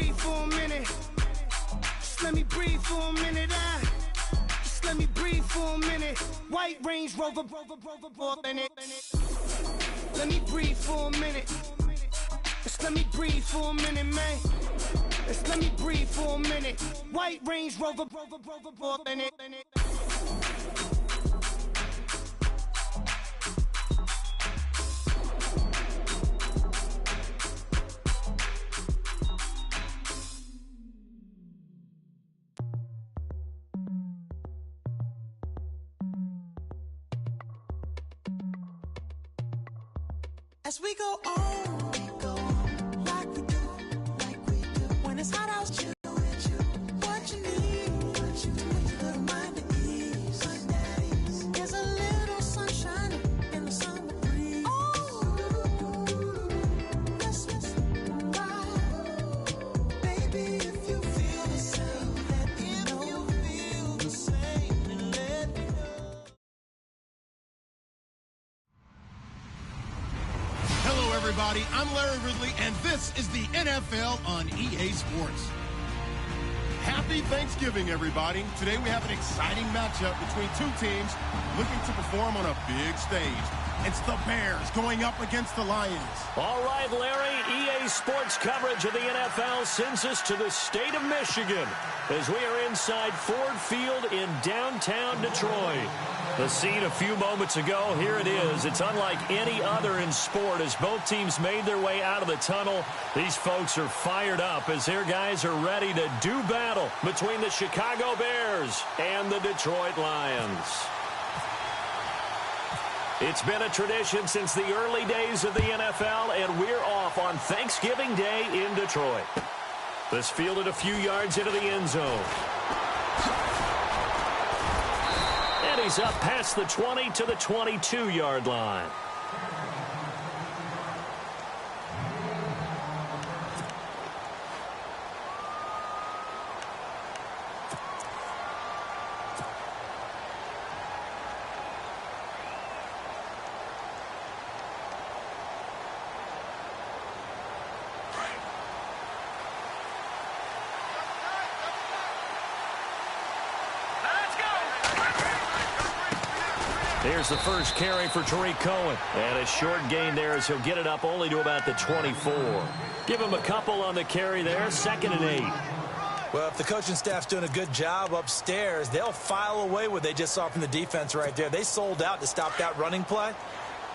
breathe for a minute. Just let me breathe for a minute. Just let me breathe for a minute. White Range Rover, let me breathe for a minute. Just let me breathe for a minute, man. Just let me breathe for a minute. White Range Rover, as we go on, like we do, when it's hot out, chill with you. What you need, to make your little mind at ease. There's a little sunshine in the summer breeze. Oh, yes, baby, if you feel the same, let me know. If you feel the same, then let me know. Hello, everybody. I'm Larry Ridley, and this is the NFL on EA Sports. Happy Thanksgiving, everybody. Today we have an exciting matchup between two teams looking to perform on a big stage. It's the Bears going up against the Lions. All right, Larry, EA Sports coverage of the NFL sends us to the state of Michigan as we are inside Ford Field in downtown Detroit. The scene a few moments ago, here it is. It's unlike any other in sport as both teams made their way out of the tunnel. These folks are fired up as their guys are ready to do battle between the Chicago Bears and the Detroit Lions. It's been a tradition since the early days of the NFL, and we're off on Thanksgiving Day in Detroit. This fielded a few yards into the end zone. And he's up past the 20 to the 22-yard line. Here's the first carry for Tariq Cohen. And a short gain there as he'll get it up only to about the 24. Give him a couple on the carry there, 2nd and 8. Well, if the coaching staff's doing a good job upstairs, they'll file away what they just saw from the defense right there. They sold out to stop that running play.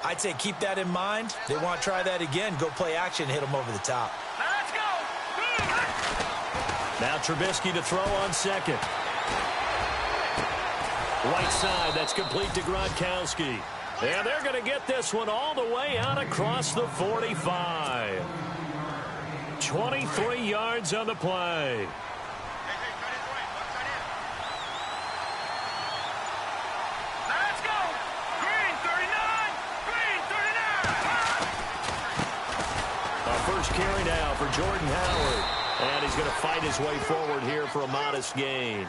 I'd say keep that in mind. They want to try that again, go play action, hit them over the top. Let's go! Now Trubisky to throw on 2nd. Right side, that's complete to Gronkowski. And they're going to get this one all the way out across the 45. 23 yards on the play. Let's go! Green 39! Green 39! Our first carry now for Jordan Howard. And he's going to fight his way forward here for a modest gain.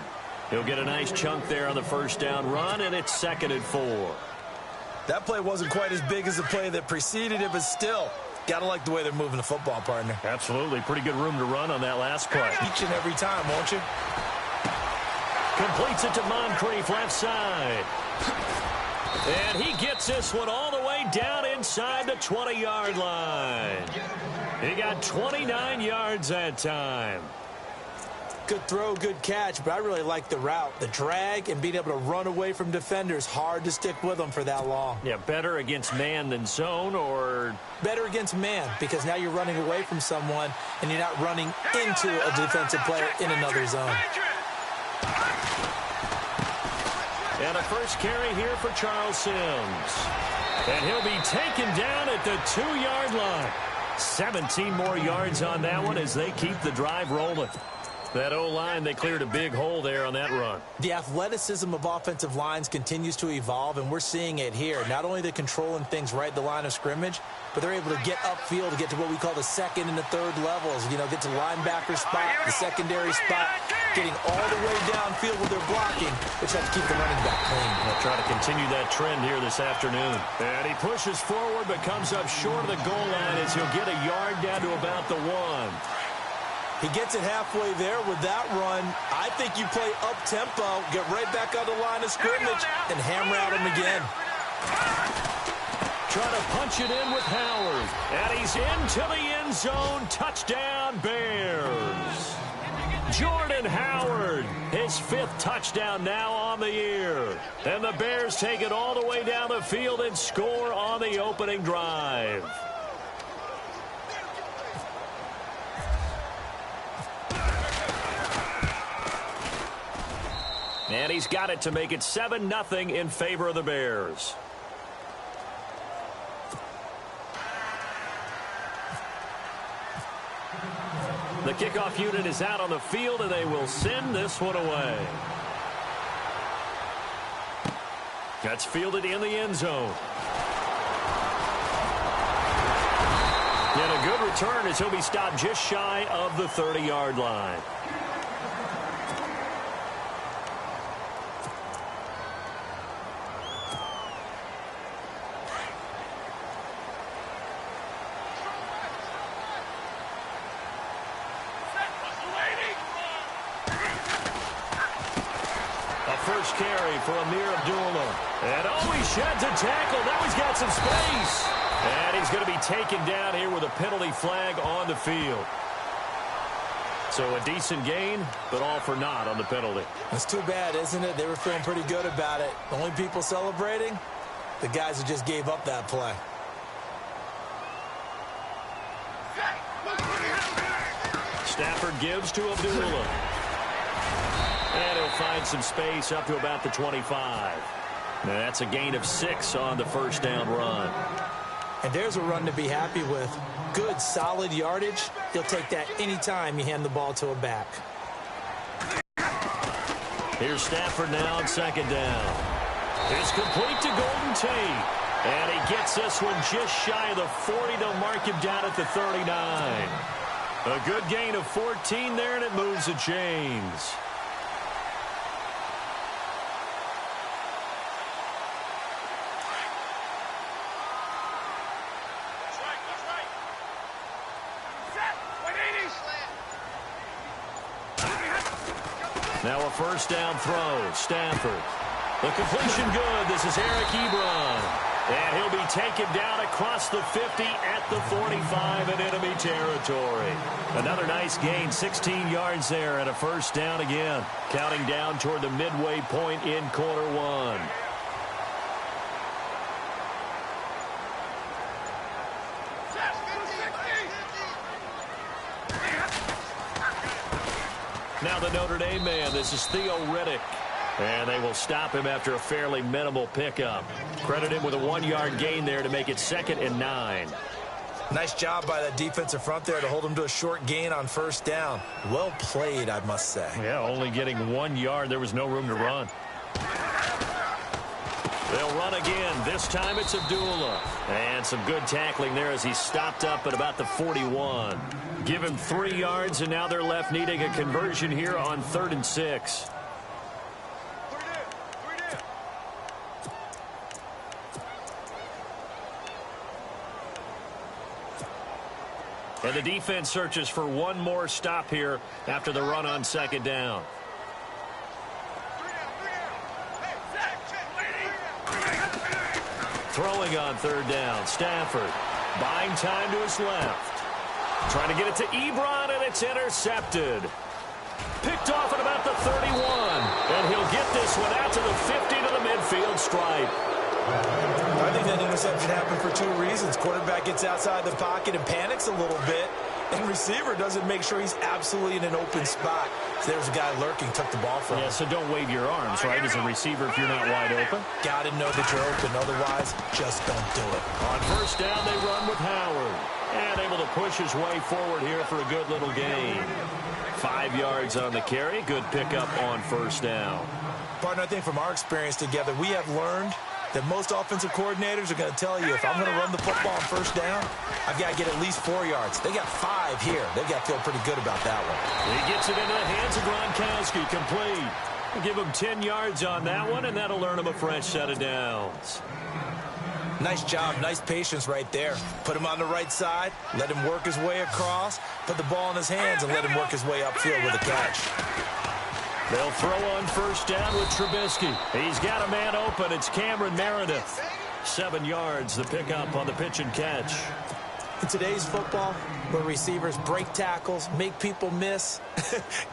He'll get a nice chunk there on the first down run, and it's 2nd and 4. That play wasn't quite as big as the play that preceded it, but still, got to like the way they're moving the football, partner. Absolutely. Pretty good room to run on that last play. Each and every time, won't you? Completes it to Moncrief, left side. And he gets this one all the way down inside the 20-yard line. He got 29 yards that time. Good throw, good catch, but I really like the route. The drag and being able to run away from defenders, hard to stick with them for that long. Yeah, better against man than zone, or? Better against man, because now you're running away from someone and you're not running into a defensive player in another zone. And a first carry here for Charles Sims. And he'll be taken down at the 2-yard line. 17 more yards on that one as they keep the drive rolling. That O-line, they cleared a big hole there on that run. The athleticism of offensive lines continues to evolve, and we're seeing it here. Not only the controlling things right at the line of scrimmage, but they're able to get upfield to get to what we call the 2nd and the 3rd levels. You know, get to linebacker spot, the secondary spot, getting all the way downfield with their blocking, which helps keep the running back clean. They'll try to continue that trend here this afternoon. And he pushes forward but comes up short of the goal line as he'll get a yard down to about the 1. He gets it halfway there with that run. I think you play up-tempo, get right back on the line of scrimmage, and hammer at him again. Trying to punch it in with Howard. And he's into the end zone. Touchdown, Bears. Jordan Howard, his 5th touchdown now on the year. And the Bears take it all the way down the field and score on the opening drive. And he's got it to make it 7-0 in favor of the Bears. The kickoff unit is out on the field, and they will send this one away. That's fielded in the end zone. And a good return as he'll be stopped just shy of the 30-yard line. First carry for Amir Abdullah. And he sheds a tackle. Now he's got some space. And he's going to be taken down here with a penalty flag on the field. So a decent gain, but all for naught on the penalty. That's too bad, isn't it? They were feeling pretty good about it. The only people celebrating, the guys who just gave up that play. Stafford gives to Abdullah. And he'll find some space up to about the 25. Now that's a gain of 6 on the first down run. And there's a run to be happy with. Good, solid yardage. He'll take that anytime you hand the ball to a back. Here's Stafford now on second down. It's complete to Golden Tate. And he gets this one just shy of the 40. They'll mark him down at the 39. A good gain of 14 there, and it moves the chains. Now a first down throw. Stafford. The completion good. This is Eric Ebron. And he'll be taken down across the 50 at the 45 in enemy territory. Another nice gain. 16 yards there and a first down again. Counting down toward the midway point in quarter one. Now the Notre Dame man, this is Theo Riddick. And they will stop him after a fairly minimal pickup. Credit him with a 1-yard gain there to make it 2nd and 9. Nice job by that defensive front there to hold him to a short gain on first down. Well played, I must say. Yeah, only getting 1 yard. There was no room to run. They'll run again. This time it's Abdullah. And some good tackling there as he stopped up at about the 41. Give him 3 yards, and now they're left needing a conversion here on 3rd and 6. And the defense searches for one more stop here after the run on second down. Throwing on third down. Stafford buying time to his left. Trying to get it to Ebron, and it's intercepted. Picked off at about the 31. And he'll get this one out to the 50 to the midfield stripe. I think that interception happened for 2 reasons. Quarterback gets outside the pocket and panics a little bit. And receiver doesn't make sure he's absolutely in an open spot. So there's a guy lurking, took the ball from him. Yeah, so don't wave your arms, right, as a receiver if you're not wide open. Got to know that you're open. Otherwise, just don't do it. On first down, they run with Howard. And able to push his way forward here for a good little gain. 5 yards on the carry. Good pickup on first down. Partner, I think from our experience together, we have learned that most offensive coordinators are going to tell you, if I'm going to run the football on first down, I've got to get at least 4 yards. They got 5 here. They've got to feel pretty good about that one. He gets it into the hands of Gronkowski, complete. We'll give him 10 yards on that one, and that'll earn him a fresh set of downs. Nice job, nice patience right there. Put him on the right side, let him work his way across, put the ball in his hands, and let him work his way upfield with a catch. They'll throw on first down with Trubisky. He's got a man open. It's Cameron Meredith. 7 yards, the pickup on the pitch and catch. In today's football, where receivers break tackles, make people miss,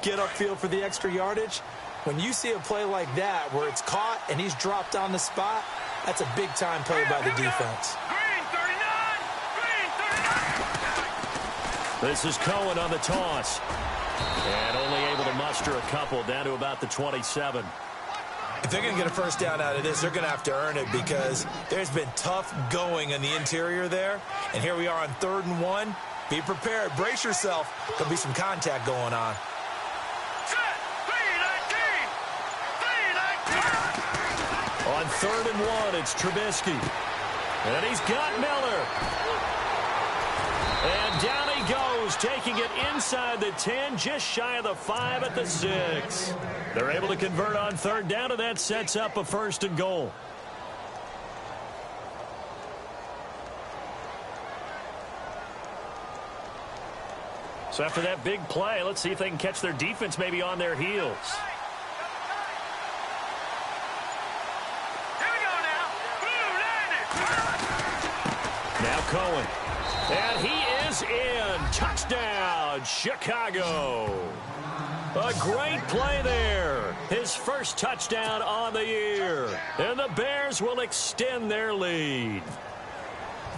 get upfield for the extra yardage, when you see a play like that where it's caught and he's dropped on the spot, that's a big-time play by the defense. Green 39! Green 39! This is Cohen on the toss. And only able to muster a couple down to about the 27. If they're going to get a first down out of this, they're going to have to earn it because there's been tough going in the interior there. And here we are on 3rd and 1. Be prepared. Brace yourself. There'll be some contact going on. Set! 3-19! 3-19! On 3rd and 1, it's Trubisky. And he's got Miller. And down he goes, taking it inside the 10, just shy of the 5 at the 6. They're able to convert on 3rd down, and that sets up a 1st and goal. So after that big play, let's see if they can catch their defense maybe on their heels. Here we go now. Blue landed. Now Cohen. And he is in. Touchdown, Chicago. A great play there. His first touchdown on the year. And the Bears will extend their lead.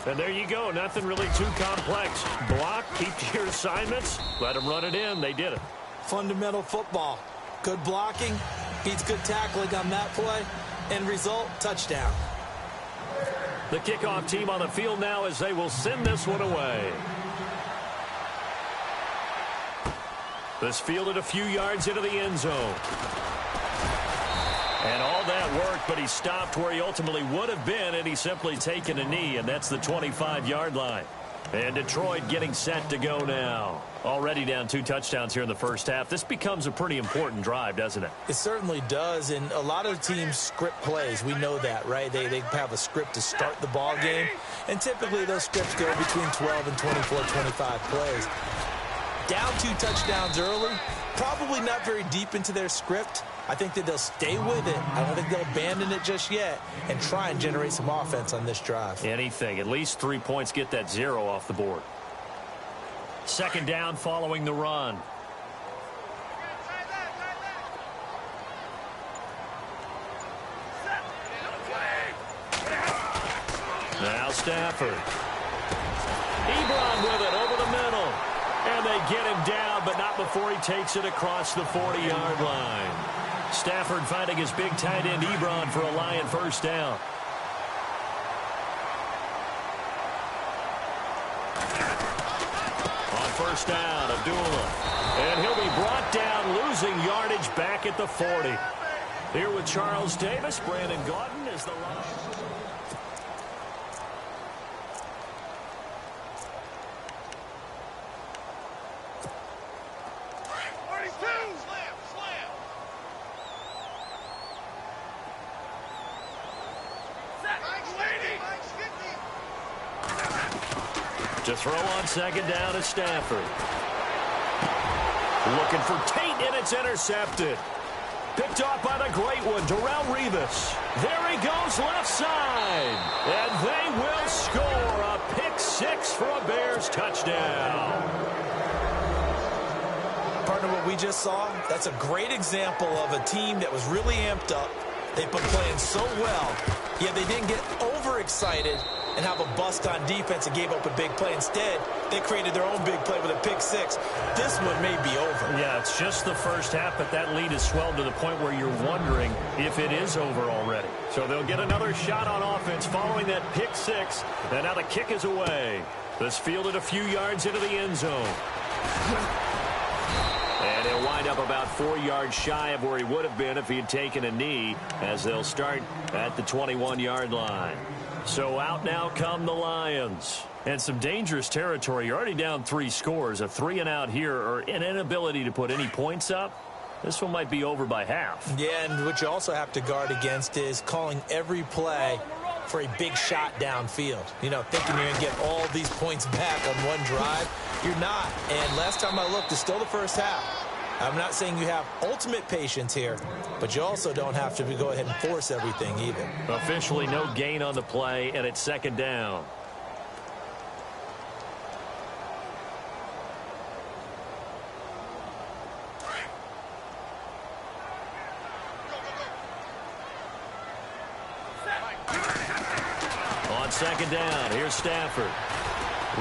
And there you go. Nothing really too complex. Block, keep to your assignments, let them run it in. They did it. Fundamental football. Good blocking, beats good tackling on that play. End result, touchdown. The kickoff team on the field now as they will send this one away. This fielded a few yards into the end zone. And all that worked, but he stopped where he ultimately would have been, and he's simply taken a knee, and that's the 25-yard line. And Detroit getting set to go now. Already down 2 touchdowns here in the first half. This becomes a pretty important drive, doesn't it? It certainly does, and a lot of teams script plays. We know that, right? They have a script to start the ball game, and typically those scripts go between 12 and 24, 25 plays. Down 2 touchdowns early, probably not very deep into their script. I think that they'll stay with it. I don't think they'll abandon it just yet and try and generate some offense on this drive. Anything. At least 3 points, get that 0 off the board. 2nd down following the run. Now Stafford. Ebron with it over the middle. And they get him down, but not before he takes it across the 40-yard line. Stafford finding his big tight end Ebron for a Lion first down. On first down, Abdullah. And he'll be brought down, losing yardage back at the 40. Here with Charles Davis, Brandon Gaudin is the line. To throw on 2nd down is Stafford. Looking for Tate, and it's intercepted. Picked off by the great one, Darrelle Revis. There he goes, left side. And they will score a pick-6 for a Bears touchdown. Partner, what we just saw, that's a great example of a team that was really amped up. They've been playing so well, yet they didn't get overexcited and have a bust on defense and gave up a big play. Instead, they created their own big play with a pick-6. This one may be over. Yeah, it's just the first half, but that lead has swelled to the point where you're wondering if it is over already. So they'll get another shot on offense following that pick-6, and now the kick is away. This fielded a few yards into the end zone. And he'll wind up about 4 yards shy of where he would have been if he had taken a knee, as they'll start at the 21-yard line. So out now come the Lions. And some dangerous territory. You're already down 3 scores. A 3-and-out here, or an inability to put any points up. This one might be over by half. Yeah, and what you also have to guard against is calling every play for a big shot downfield. You know, thinking you're going to get all these points back on one drive. You're not. And last time I looked, it's still the first half. I'm not saying you have ultimate patience here, but you also don't have to go ahead and force everything either. Officially no gain on the play, and it's second down. On second down, here's Stafford.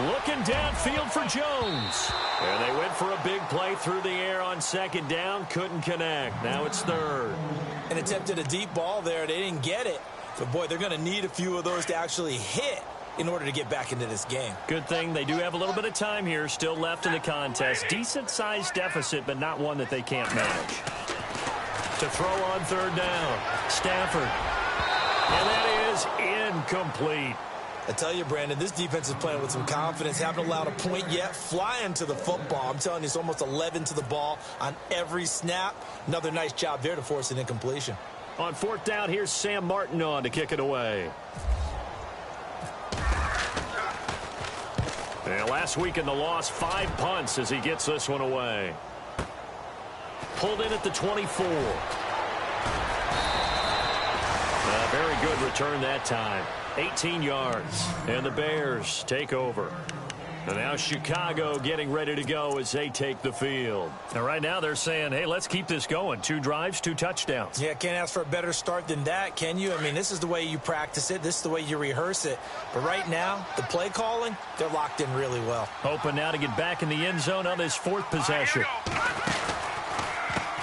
Looking downfield for Jones. And they went for a big play through the air on second down. Couldn't connect. Now it's third. And attempted a deep ball there. They didn't get it. But, boy, they're going to need a few of those to actually hit in order to get back into this game. Good thing they do have a little bit of time here still left in the contest. Decent-sized deficit, but not one that they can't manage. To throw on third down, Stafford. And that is incomplete. I tell you, Brandon, this defense is playing with some confidence. Haven't allowed a point yet. Flying to the football. I'm telling you, it's almost 11 to the ball on every snap. Another nice job there to force an incompletion. On fourth down, here's Sam Martin on to kick it away. And last week in the loss, 5 punts as he gets this one away. Pulled in at the 24. A very good return that time. 18 yards. And the Bears take over. And now Chicago getting ready to go as they take the field. And right now they're saying, hey, let's keep this going. 2 drives, 2 touchdowns. Yeah, can't ask for a better start than that, can you? I mean, this is the way you practice it. This is the way you rehearse it. But right now, the play calling, they're locked in really well. Hoping now to get back in the end zone on this 4th possession.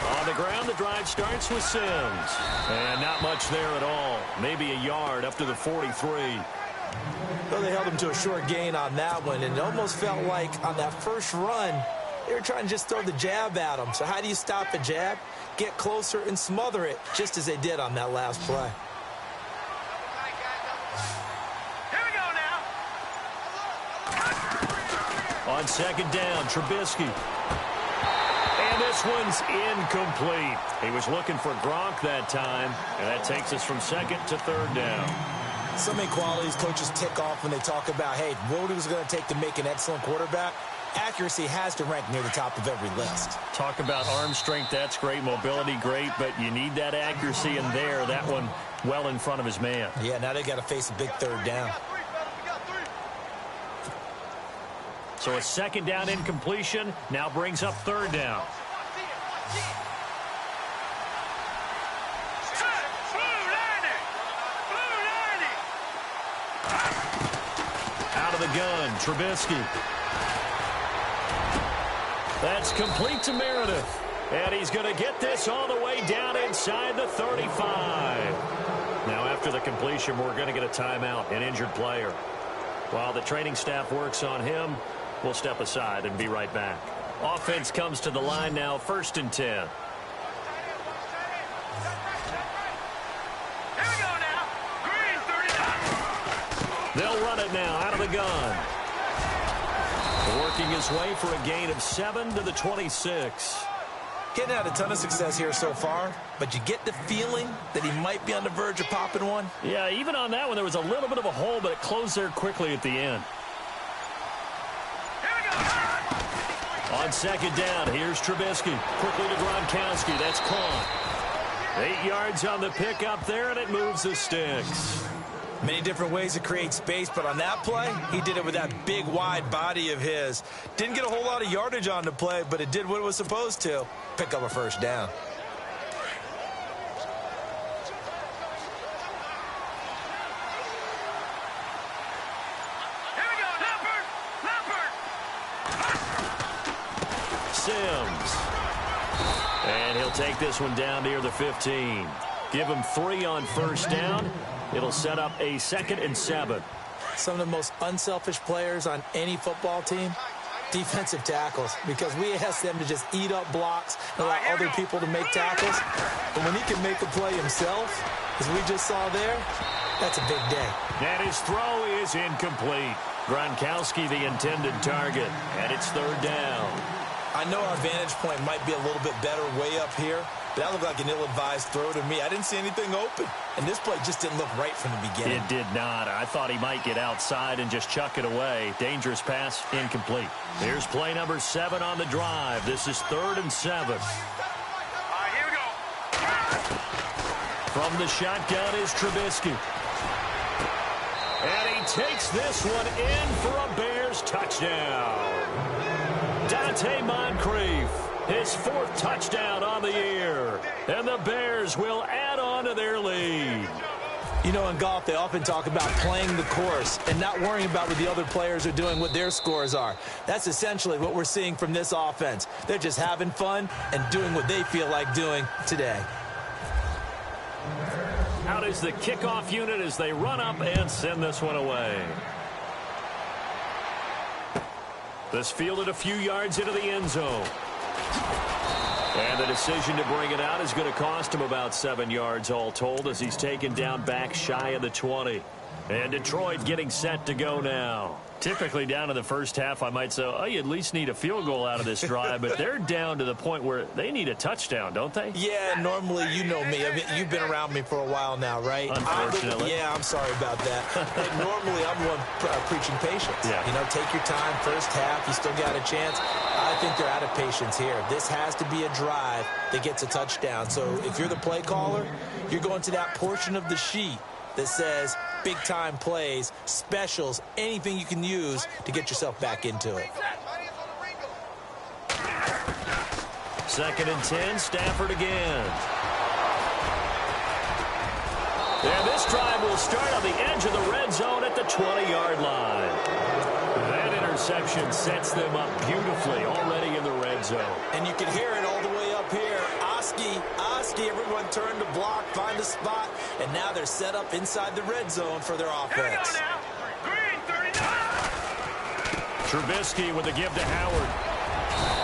On the ground, the drive starts with Sims. And not much there at all. Maybe a yard up to the 43. Well, they held him to a short gain on that one, and it almost felt like on that first run, they were trying to just throw the jab at him. So how do you stop a jab? Get closer and smother it, just as they did on that last play. Here we go now. On second down, Trubisky. And this one's incomplete. He was looking for Gronk that time, and that takes us from second to third down. So many qualities coaches tick off when they talk about, hey, what it was going to take to make an excellent quarterback. Accuracy has to rank near the top of every list. Talk about arm strength, that's great. Mobility, great, but you need that accuracy in there. That one well in front of his man. Yeah, now they got to face a big third down. So a second down incompletion now brings up third down. Out of the gun, Trubisky. That's complete to Meredith. And he's going to get this all the way down inside the 35. Now after the completion, we're going to get a timeout, an injured player. While the training staff works on him, we'll step aside and be right back. Offense comes to the line now, 1st and 10. Here we go now. Green 39. They'll run it now out of the gun. Working his way for a gain of 7 to the 26. Getting had a ton of success here so far, but you get the feeling that he might be on the verge of popping one. Yeah, even on that one, there was a little bit of a hole, but it closed there quickly at the end. On second down, here's Trubisky. Quickly to Gronkowski. That's caught. 8 yards on the pickup there, and it moves the sticks. Many different ways to create space, but on that play, he did it with that big, wide body of his. Didn't get a whole lot of yardage on the play, but it did what it was supposed to. Pick up a first down. Here we go, Leopard. Sims. And he'll take this one down near the 15. Give him 3 on first down. It'll set up a 2nd and 7. Some of the most unselfish players on any football team, defensive tackles, because we ask them to just eat up blocks and allow other people to make tackles. But when he can make a play himself, as we just saw there, that's a big day. And his throw is incomplete. Gronkowski the intended target, and it's third down. I know our vantage point might be a little bit better way up here, but that looked like an ill-advised throw to me. I didn't see anything open, and this play just didn't look right from the beginning. It did not. I thought he might get outside and just chuck it away. Dangerous pass, incomplete. Here's play number 7 on the drive. This is 3rd and 7. Here we go. From the shotgun is Trubisky. And he takes this one in for a Bears touchdown. Dante Moncrief, his 4th touchdown on the year. And the Bears will add on to their lead. You know, in golf, they often talk about playing the course and not worrying about what the other players are doing, what their scores are. That's essentially what we're seeing from this offense. They're just having fun and doing what they feel like doing today. Out is the kickoff unit as they run up and send this one away. This fielded a few yards into the end zone. And the decision to bring it out is going to cost him about 7 yards all told as he's taken down back shy of the 20. And Detroit getting set to go now. Typically down in the first half, I might say, oh, you at least need a field goal out of this drive, but they're down to the point where they need a touchdown, don't they? Yeah, normally, you know me. I mean, you've been around me for a while now, right? Unfortunately. I'm sorry about that. But normally, I'm the one preaching patience. Yeah. You know, take your time, first half, you still got a chance. I think they're out of patience here. This has to be a drive that gets a touchdown. So if you're the play caller, you're going to that portion of the sheet that says big-time plays, specials, anything you can use to get yourself back into it. 2nd and 10, Stafford again. And this drive will start on the edge of the red zone at the 20-yard line. That interception sets them up beautifully already in the red zone. And you can hear it all the way up here. Oski, everyone turned to block, find a spot, and now they're set up inside the red zone for their offense. Here we go now. Green 39. Trubisky with the give to Howard.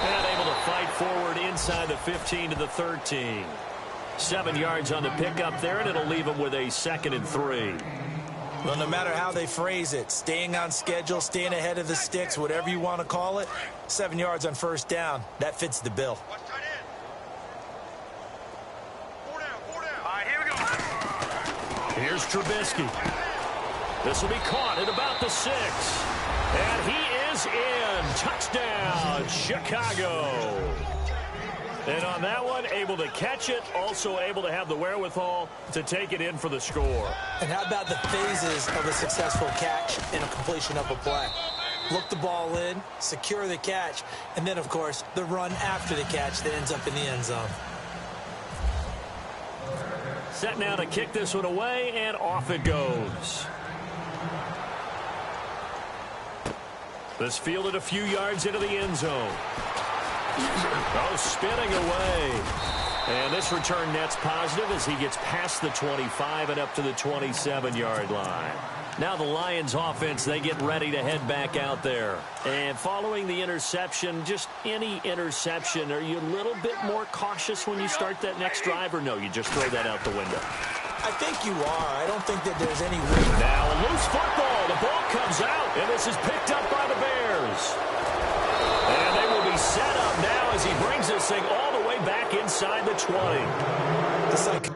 And able to fight forward inside the 15 to the 13. 7 yards on the pickup there, and it'll leave them with a 2nd and 3. Well, no matter how they phrase it, staying on schedule, staying ahead of the sticks, whatever you want to call it, 7 yards on first down, that fits the bill. Here we go. Here's Trubisky. This will be caught at about the 6. And he is in. Touchdown, Chicago. And on that one, able to catch it, also able to have the wherewithal to take it in for the score. And how about the phases of a successful catch and a completion of a play? Look the ball in, secure the catch, and then, of course, the run after the catch that ends up in the end zone. Set now to kick this one away, and off it goes. This fielded a few yards into the end zone. Oh, spinning away. And this return net's positive as he gets past the 25 and up to the 27-yard line. Now the Lions offense, they get ready to head back out there. And following the interception, just any interception, are you a little bit more cautious when you start that next drive, or no, you just throw that out the window? I think you are. I don't think that there's any way. Now a loose football. The ball comes out, and this is picked up by the Bears. And they will be set up now as he brings this thing all the way back inside the 20. It's like...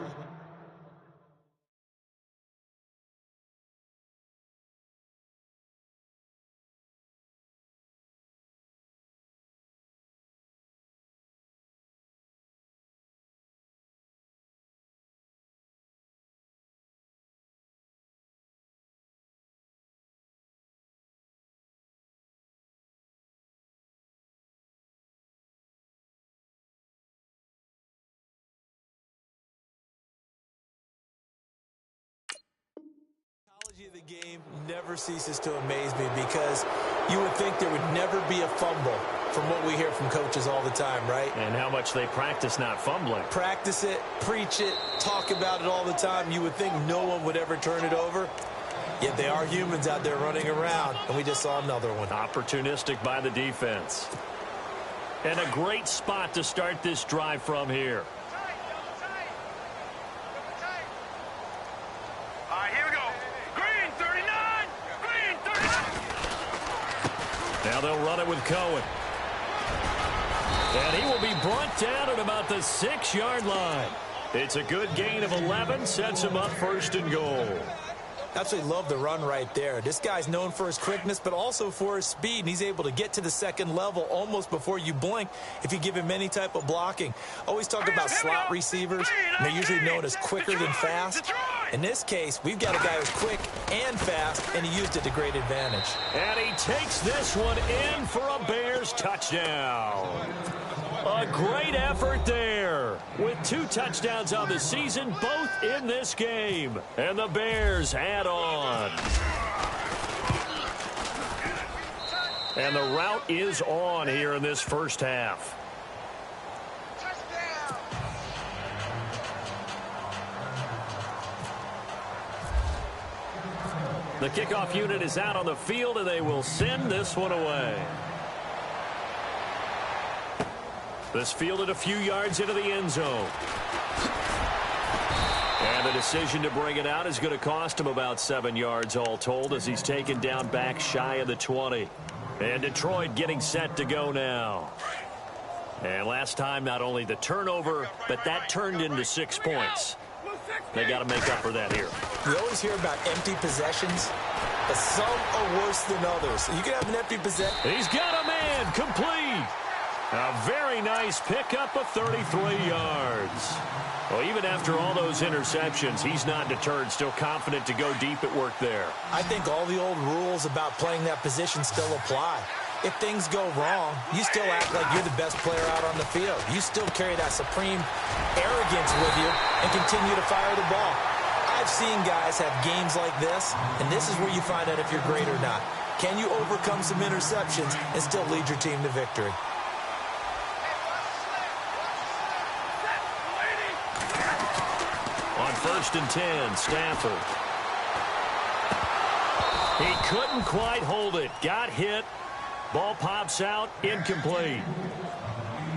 The game never ceases to amaze me because you would think there would never be a fumble from what we hear from coaches all the time, right? And how much they practice not fumbling. Practice it, preach it, talk about it all the time. You would think no one would ever turn it over. Yet they are humans out there running around, and we just saw another one. Opportunistic by the defense. And a great spot to start this drive from here. Here we go. Green 39. Green 39. Now they'll run it with Cohen. And he will be brought down at about the 6-yard line. It's a good gain of 11, sets him up first and goal. Absolutely love the run right there. This guy's known for his quickness, but also for his speed, and he's able to get to the second level almost before you blink if you give him any type of blocking. Always talk about slot receivers, and they're usually known as quicker than fast. In this case, we've got a guy who's quick and fast, and he used it to great advantage. And he takes this one in for a Bears touchdown. A great effort there with 2 touchdowns on the season, both in this game. And the Bears add on. And the route is on here in this first half. The kickoff unit is out on the field, and they will send this one away. This fielded a few yards into the end zone. And the decision to bring it out is going to cost him about 7 yards all told as he's taken down back shy of the 20. And Detroit getting set to go now. And last time, not only the turnover, but that turned into 6 points. They got to make up for that here. We always hear about empty possessions, but some are worse than others. You can have an empty possession. He's got a man complete. A very nice pickup of 33 yards. Well, even after all those interceptions, he's not deterred, still confident to go deep at work there. I think all the old rules about playing that position still apply. If things go wrong, you still act like you're the best player out on the field. You still carry that supreme arrogance with you and continue to fire the ball. I've seen guys have games like this, and this is where you find out if you're great or not. Can you overcome some interceptions and still lead your team to victory? On 1st and 10, Stafford. He couldn't quite hold it. Got hit. Ball pops out. Incomplete.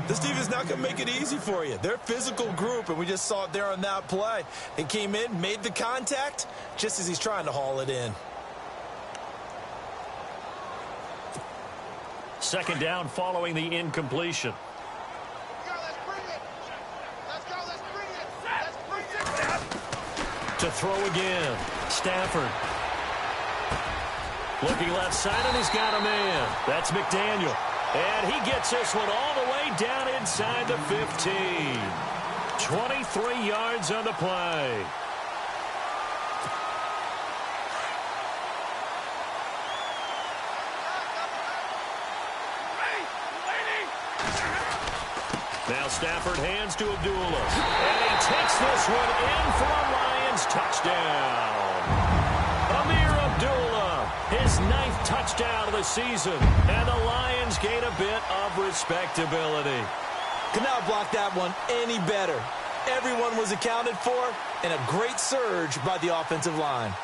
This team is not going to make it easy for you. They're a physical group, and we just saw it there on that play. He came in, made the contact, just as he's trying to haul it in. Second down following the incompletion. To throw again. Stafford. Looking left side, and he's got a man. That's McDaniel. And he gets this one all the way down inside the 15. 23 yards on the play. Now Stafford hands to Abdullah. And he takes this one in for a Lions touchdown. Amir Abdullah, his 9th touchdown of the season. And the Lions gain a bit of respectability. Could not block that one any better. Everyone was accounted for, and a great surge by the offensive line.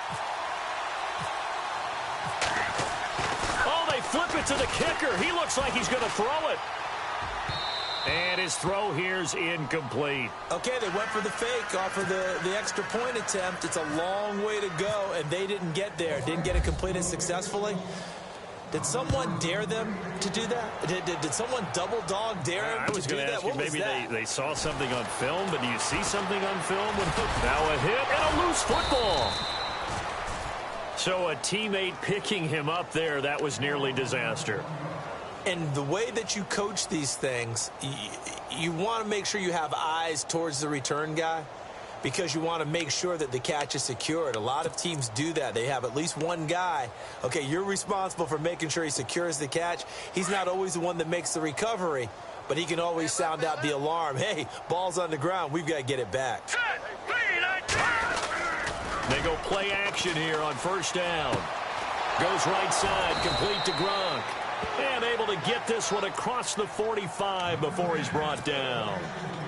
Oh, they flip it to the kicker. He looks like he's going to throw it. And his throw here's incomplete. Okay, they went for the fake off of the extra point attempt. It's a long way to go, and they didn't get there. Didn't get it completed successfully. Did someone dare them to do that? Did someone double dog dare them to do that? I was going to ask you, maybe they saw something on film, but do you see something on film? Now a hit and a loose football. So a teammate picking him up there, that was nearly disaster. And the way that you coach these things, you want to make sure you have eyes towards the return guy because you want to make sure that the catch is secured. A lot of teams do that. They have at least one guy. Okay, you're responsible for making sure he secures the catch. He's not always the one that makes the recovery, but he can always sound out the alarm. Hey, ball's on the ground. We've got to get it back. They go play action here on first down. Goes right side, complete to Gronk. And able to get this one across the 45 before he's brought down.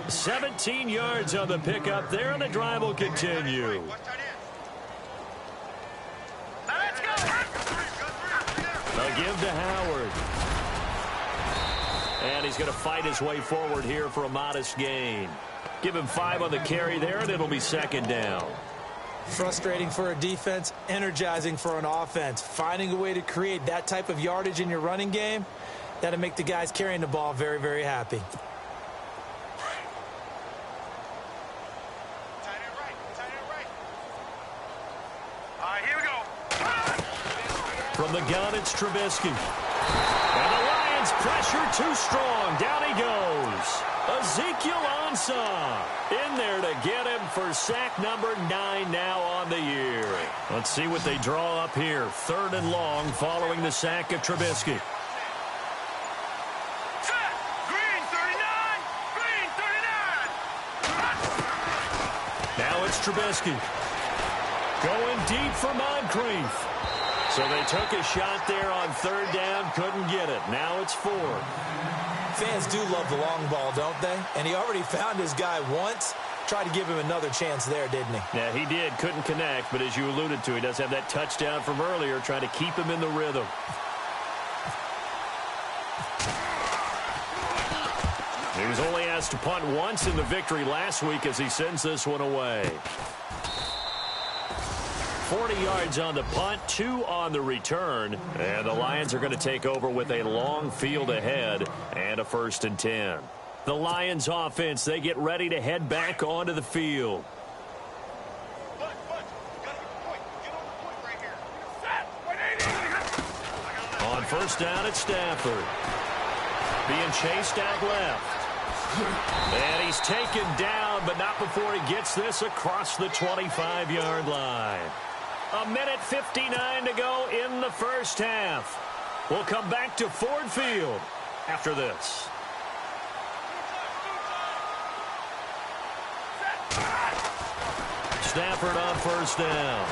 17 yards on the pickup there, and the drive will continue. A give to Howard. And he's going to fight his way forward here for a modest gain. Give him 5 on the carry there, and it'll be second down. Frustrating for a defense, energizing for an offense. Finding a way to create that type of yardage in your running game, That'll make the guys carrying the ball very, very happy. From the gun, it's Trubisky. And the Lions pressure too strong. Down he goes. Ezekiel Ansah in there to get him for sack number 9 now on the year. Let's see what they draw up here. 3rd and long following the sack of Trubisky. Green 39! Green 39! Now it's Trubisky. Going deep for Moncrief. So they took a shot there on 3rd down, couldn't get it. Now it's 4th. Fans do love the long ball, don't they? And he already found his guy once. Tried to give him another chance there, didn't he? Yeah, he did. Couldn't connect, but as you alluded to, he does have that touchdown from earlier, trying to keep him in the rhythm. He was only asked to punt once in the victory last week as he sends this one away. 40 yards on the punt, 2 on the return. And the Lions are going to take over with a long field ahead and a 1st and 10. The Lions offense, they get ready to head back onto the field. On 1st down, it's Stafford. Being chased out left. And he's taken down, but not before he gets this across the 25-yard line. 1:59 to go in the 1st half. We'll come back to Ford Field after this. Stafford on 1st down.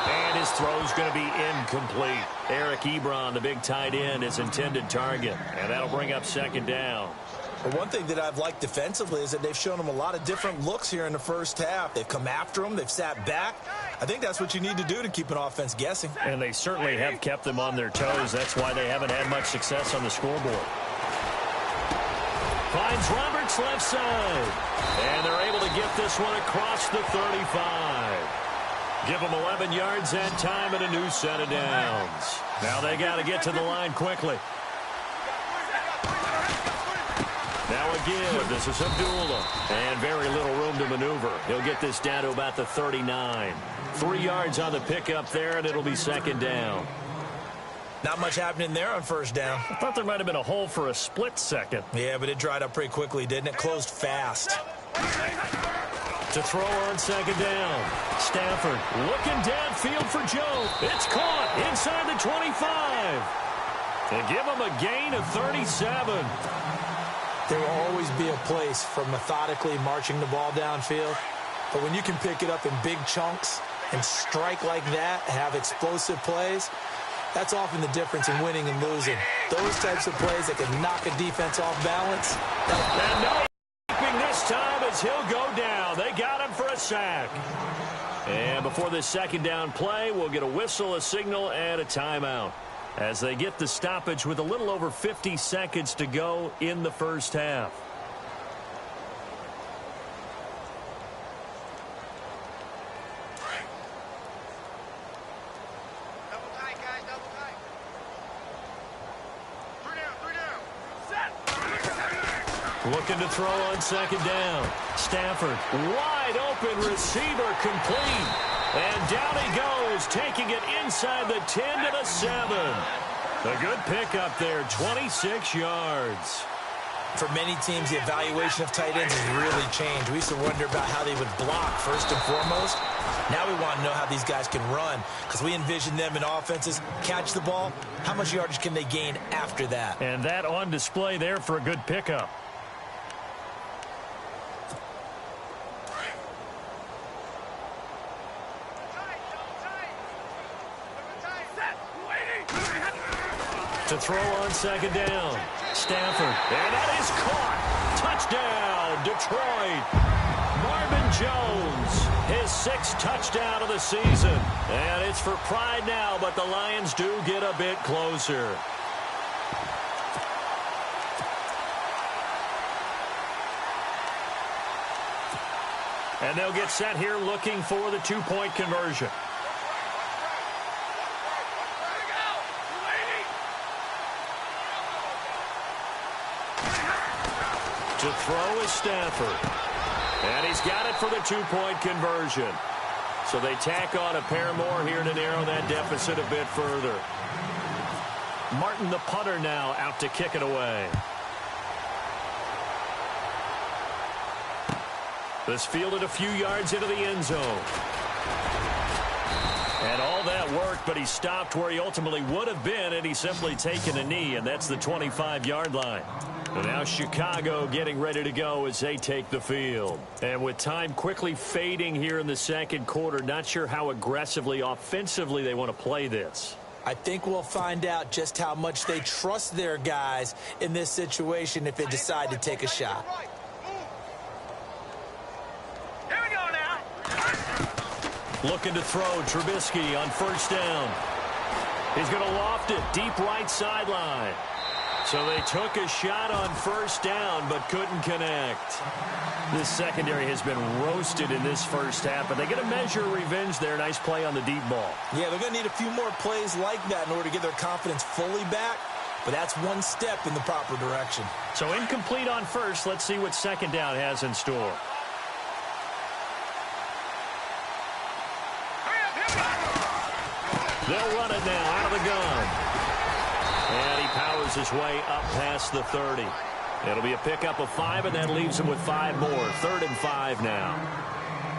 And his throw's going to be incomplete. Eric Ebron, the big tight end, his intended target. And that'll bring up 2nd down. But one thing that I've liked defensively is that they've shown him a lot of different looks here in the 1st half. They've come after him. They've sat back. I think that's what you need to do to keep an offense guessing. And they certainly have kept them on their toes. That's why they haven't had much success on the scoreboard. Finds Roberts left side. And they're able to get this one across the 35. Give them 11 yards that time and a new set of downs. Now they got to get to the line quickly. Now again, this is Abdullah. And very little room to maneuver. He'll get this down to about the 39. 3 yards on the pickup there, and it'll be 2nd down. Not much happening there on 1st down. I thought there might have been a hole for a split second. Yeah, but it dried up pretty quickly, didn't it? Closed fast. To throw on 2nd down. Stafford looking downfield for Joe. It's caught inside the 25. They give him a gain of 37. There will always be a place for methodically marching the ball downfield. But when you can pick it up in big chunks and strike like that, have explosive plays, that's often the difference in winning and losing. Those types of plays that can knock a defense off balance. And no keeping this time as he'll go down. They got him for a sack. And before this 2nd down play, we'll get a whistle, a signal, and a timeout as they get the stoppage with a little over 50 seconds to go in the 1st half. Double tight, guys, double tight. 3 down. Set. Looking to throw on 2nd down. Stafford, wide open receiver, complete. And down he goes, taking it inside the 10 to the 7. A good pickup there, 26 yards. For many teams, the evaluation of tight ends has really changed. We used to wonder about how they would block first and foremost. Now we want to know how these guys can run because we envision them in offenses. Catch the ball, how much yardage can they gain after that? And that on display there for a good pickup. To throw on 2nd down. Stafford. And that is caught. Touchdown, Detroit. Marvin Jones, his 6th touchdown of the season. And it's for pride now, but the Lions do get a bit closer. And they'll get set here looking for the 2-point conversion. To throw is Stafford. And he's got it for the two-point conversion. So they tack on a pair more here to narrow that deficit a bit further. Martin, the punter, now out to kick it away. This fielded a few yards into the end zone. And all that worked, but he stopped where he ultimately would have been, and he's simply taken a knee, and that's the 25-yard line. And now Chicago getting ready to go as they take the field. And with time quickly fading here in the second quarter, not sure how aggressively, offensively they want to play this. I think we'll find out just how much they trust their guys in this situation if they decide to take a shot. Here we go now. Looking to throw, Trubisky on first down. He's going to loft it, deep right sideline. So they took a shot on first down, but couldn't connect. This secondary has been roasted in this first half, but they get a measure of revenge there. Nice play on the deep ball. Yeah, they're going to need a few more plays like that in order to get their confidence fully back, but that's one step in the proper direction. So incomplete on first. Let's see what second down has in store. They'll run it now out of the gun. And he powers his way up past the 30. It'll be a pickup of 5, and that leaves him with 5 more. 3rd and 5 now.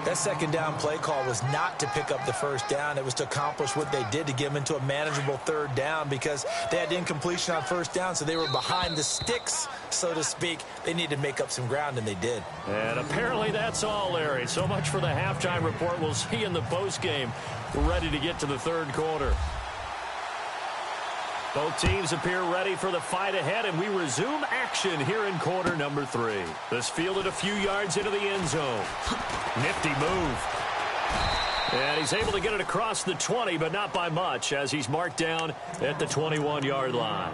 That second down play call was not to pick up the first down. It was to accomplish what they did to get them into a manageable 3rd down because they had incompletion on first down, so they were behind the sticks, so to speak. They needed to make up some ground, and they did. And apparently that's all, Larry. So much for the halftime report. We'll see in the postgame. We're ready to get to the third quarter. Both teams appear ready for the fight ahead, and we resume action here in quarter number 3. This fielded a few yards into the end zone. Nifty move. And he's able to get it across the 20, but not by much, as he's marked down at the 21-yard line.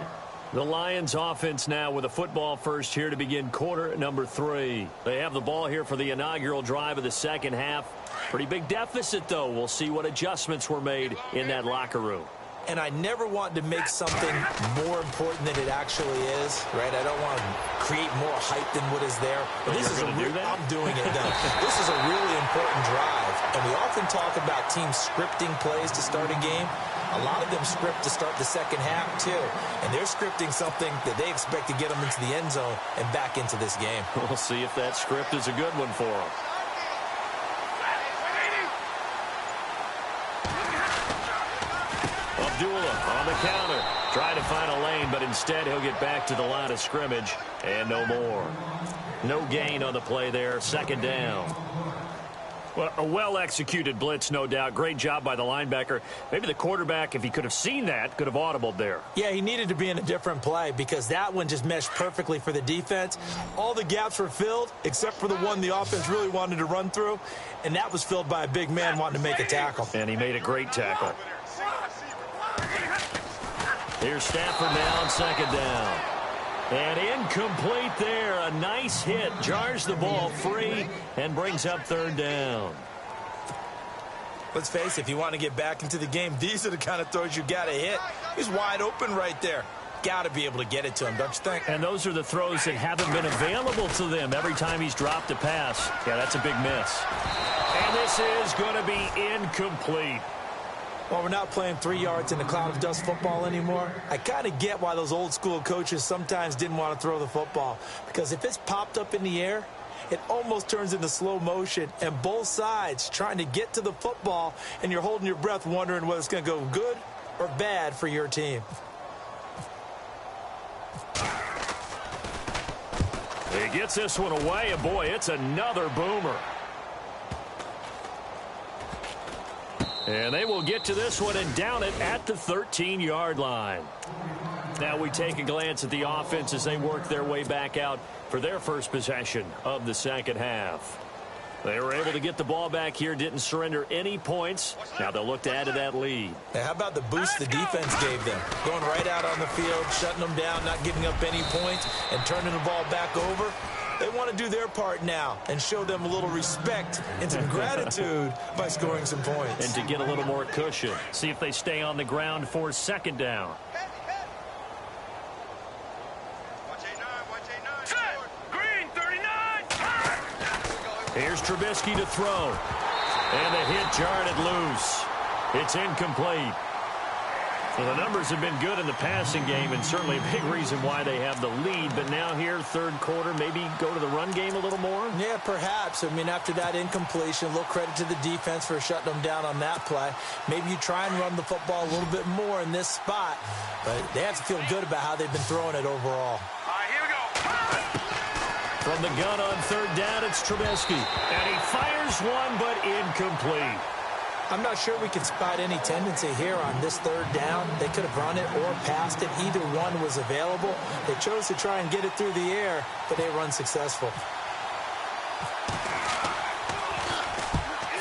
The Lions offense now with a football first here to begin quarter number 3. They have the ball here for the inaugural drive of the second half. Pretty big deficit, though. We'll see what adjustments were made in that locker room. And I never want to make something more important than it actually is, right? I don't want to create more hype than what is there. But this is I'm doing it, though. This is a really important drive. And we often talk about teams scripting plays to start a game. A lot of them script to start the second half, too. And they're scripting something that they expect to get them into the end zone and back into this game. We'll see if that script is a good one for them. Abdullah on the counter. Trying to find a lane, but instead he'll get back to the line of scrimmage and no more. No gain on the play there. Second down. Well, a well-executed blitz, no doubt. Great job by the linebacker. Maybe the quarterback, if he could have seen that, could have audibled there. Yeah, he needed to be in a different play because that one just meshed perfectly for the defense. All the gaps were filled except for the one the offense really wanted to run through, and that was filled by a big man wanting to make a tackle. And he made a great tackle. Here's Stafford now on second down. And incomplete there. A nice hit. Jars the ball free and brings up third down. Let's face it, if you want to get back into the game, these are the kind of throws you got to hit. He's wide open right there. Got to be able to get it to him, don't you think? And those are the throws that haven't been available to them every time he's dropped a pass. Yeah, that's a big miss. And this is going to be incomplete. Well, we're not playing 3 yards in a cloud of dust football anymore. I kind of get why those old school coaches sometimes didn't want to throw the football. Because if it's popped up in the air, it almost turns into slow motion. And both sides trying to get to the football, and you're holding your breath wondering whether it's going to go good or bad for your team. He gets this one away, and boy, it's another boomer. And they will get to this one and down it at the 13-yard line. Now we take a glance at the offense as they work their way back out for their first possession of the second half. They were able to get the ball back here, didn't surrender any points. Now they'll look to add to that lead. Now, how about the boost the defense gave them? Going right out on the field, shutting them down, not giving up any points, and turning the ball back over. They want to do their part now and show them a little respect and some gratitude by scoring some points. And to get a little more cushion. See if they stay on the ground for second down. Set. Green 3. Here's Trubisky to throw. And the hit jarred it loose. It's incomplete. Well, the numbers have been good in the passing game, and certainly a big reason why they have the lead. But now here, third quarter, maybe go to the run game a little more? Yeah, perhaps. I mean, after that incompletion, a little credit to the defense for shutting them down on that play. Maybe you try and run the football a little bit more in this spot. But they have to feel good about how they've been throwing it overall. All right, here we go. From the gun on third down, it's Trubisky. And he fires one, but incomplete. I'm not sure we can spot any tendency here on this third down. They could have run it or passed it. Either one was available. They chose to try and get it through the air, but they run successful.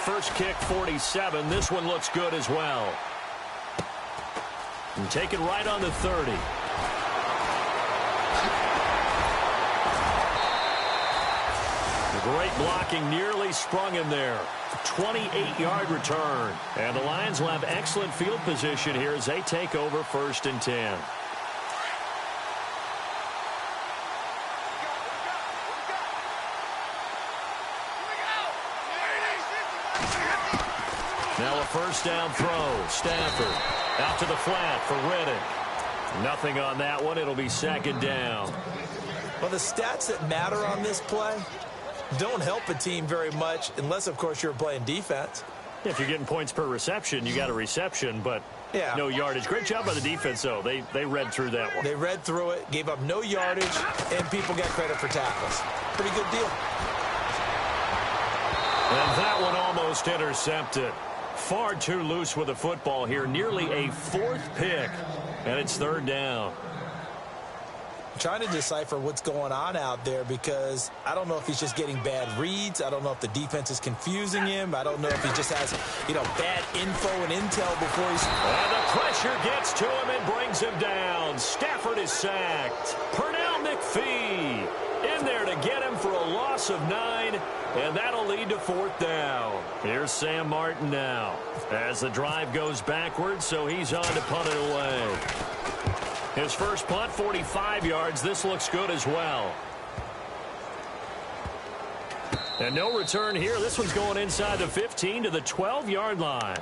First kick, 47. This one looks good as well. And take it right on the 30. Great blocking, nearly sprung him there. 28-yard return. And the Lions will have excellent field position here as they take over 1st and 10. Now a first down throw. Stafford out to the flat for Reddick. Nothing on that one. It'll be 2nd down. Well, the stats that matter on this play don't help a team very much unless, of course, you're playing defense. If you're getting points per reception, you got a reception, but no yardage. Great job by the defense, though. They read through that one. They read through it, gave up no yardage, and people got credit for tackles. Pretty good deal. And that one almost intercepted. Far too loose with the football here. Nearly a 4th pick, and it's 3rd down. Trying to decipher what's going on out there because I don't know if he's just getting bad reads. I don't know if the defense is confusing him. I don't know if he just has, bad info and intel before he's... And the pressure gets to him and brings him down. Stafford is sacked. Pernell McPhee in there to get him for a loss of 9, and that'll lead to 4th down. Here's Sam Martin now as the drive goes backwards, so he's on to punt it away. His first punt, 45 yards. This looks good as well. And no return here. This one's going inside the 15 to the 12-yard line.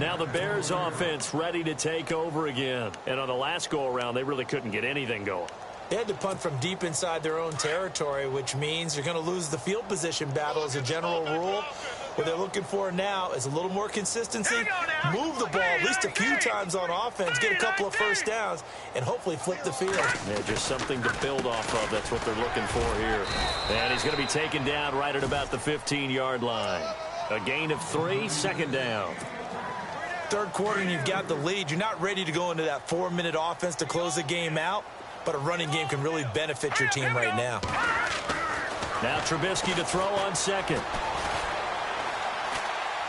Now the Bears offense ready to take over again. And on the last go-around, they really couldn't get anything going. They had to punt from deep inside their own territory, which means you're going to lose the field position battle as a general rule. What they're looking for now is a little more consistency, move the ball at least a few times on offense, get a couple of first downs, and hopefully flip the field. Yeah, just something to build off of. That's what they're looking for here. And he's going to be taken down right at about the 15-yard line. A gain of 3, 2nd down. Third quarter and you've got the lead. You're not ready to go into that 4-minute offense to close the game out, but a running game can really benefit your team right now. Now Trubisky to throw on 2nd.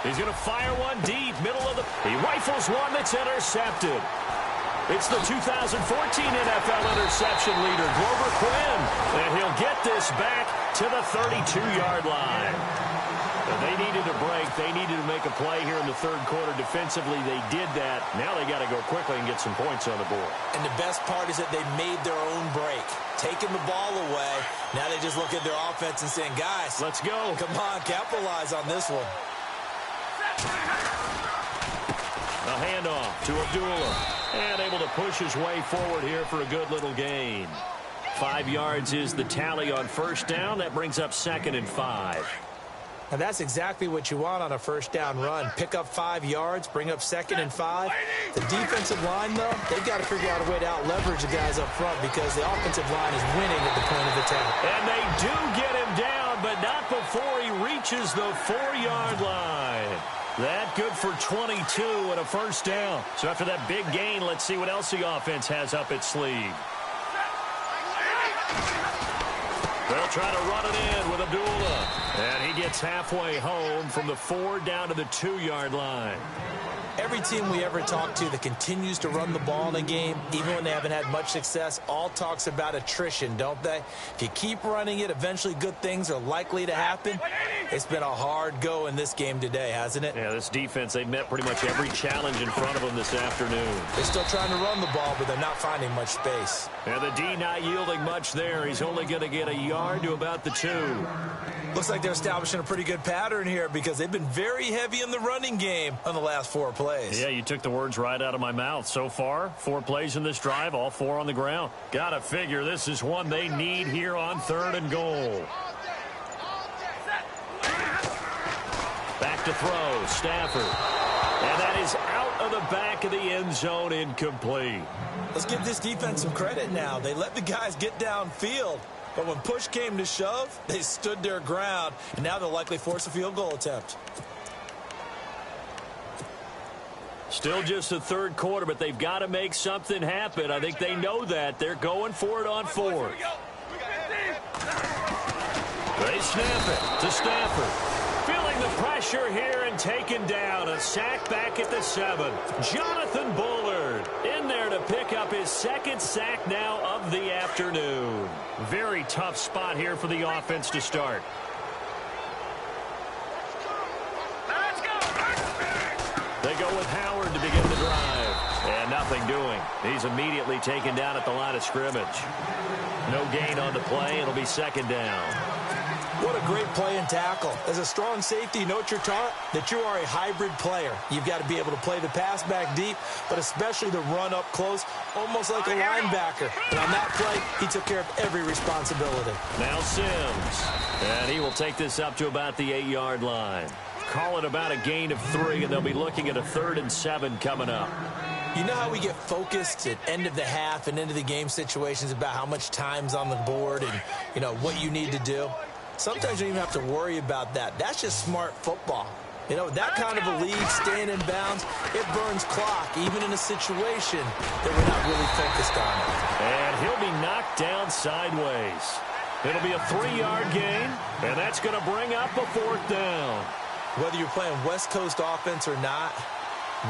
He's going to fire one deep, middle of the... He rifles one that's intercepted. It's the 2014 NFL interception leader, Glover Quinn. And he'll get this back to the 32-yard line. And they needed a break. They needed to make a play here in the third quarter. Defensively, they did that. Now they got to go quickly and get some points on the board. And the best part is that they made their own break. Taking the ball away. Now they just look at their offense and saying, guys, let's go. Come on, capitalize on this one. A handoff to Abdullah. And able to push his way forward here for a good little gain. 5 yards is the tally on first down. That brings up 2nd and 5. And that's exactly what you want on a first down run. Pick up 5 yards, bring up 2nd and 5. The defensive line, though, they've got to figure out a way to out-leverage the guys up front because the offensive line is winning at the point of attack. And they do get him down, but not before he reaches the 4-yard line. That good for 22 and a first down. So after that big gain, let's see what else the offense has up its sleeve. They'll try to run it in with Abdullah. And he gets halfway home from the 4 down to the 2-yard line. Every team we ever talk to that continues to run the ball in a game, even when they haven't had much success, all talks about attrition, don't they? If you keep running it, eventually good things are likely to happen. It's been a hard go in this game today, hasn't it? Yeah, this defense, they've met pretty much every challenge in front of them this afternoon. They're still trying to run the ball, but they're not finding much space. And the D not yielding much there. He's only going to get a yard to about the 2. Looks like they're establishing a pretty good pattern here because they've been very heavy in the running game on the last 4 plays. Yeah, you took the words right out of my mouth. So far, 4 plays in this drive, all 4 on the ground. Gotta figure this is one they need here on 3rd and goal. Back to throw, Stafford. And that is out of the back of the end zone, incomplete. Let's give this defense some credit now. They let the guys get downfield. But when push came to shove, they stood their ground, and now they'll likely force a field goal attempt. Still just the 3rd quarter, but they've got to make something happen. I think they know that. They're going for it on 4th. They snap it to Stafford. Feeling the pressure here and taken down. A sack back at the 7. Jonathan Bullard in there to pick up his 2nd sack now of the afternoon. Very tough spot here for the offense to start. They go with Howard to begin the drive. And nothing doing. He's immediately taken down at the line of scrimmage. No gain on the play. It'll be 2nd down. What a great play and tackle. As a strong safety, you know what you're taught? That you are a hybrid player. You've got to be able to play the pass back deep, but especially the run up close, almost like a linebacker. And on that play, he took care of every responsibility. Now Sims. And he will take this up to about the 8-yard line. Call it about a gain of 3, and they'll be looking at a 3rd and 7 coming up. You know how we get focused at end of the half and into the game situations about how much time's on the board and, you know, what you need to do? Sometimes you don't even have to worry about that. That's just smart football. You know, that kind of a lead, staying in bounds, it burns clock, even in a situation that we're not really focused on it. And he'll be knocked down sideways. It'll be a 3-yard gain, and that's going to bring up a 4th down. Whether you're playing West Coast offense or not,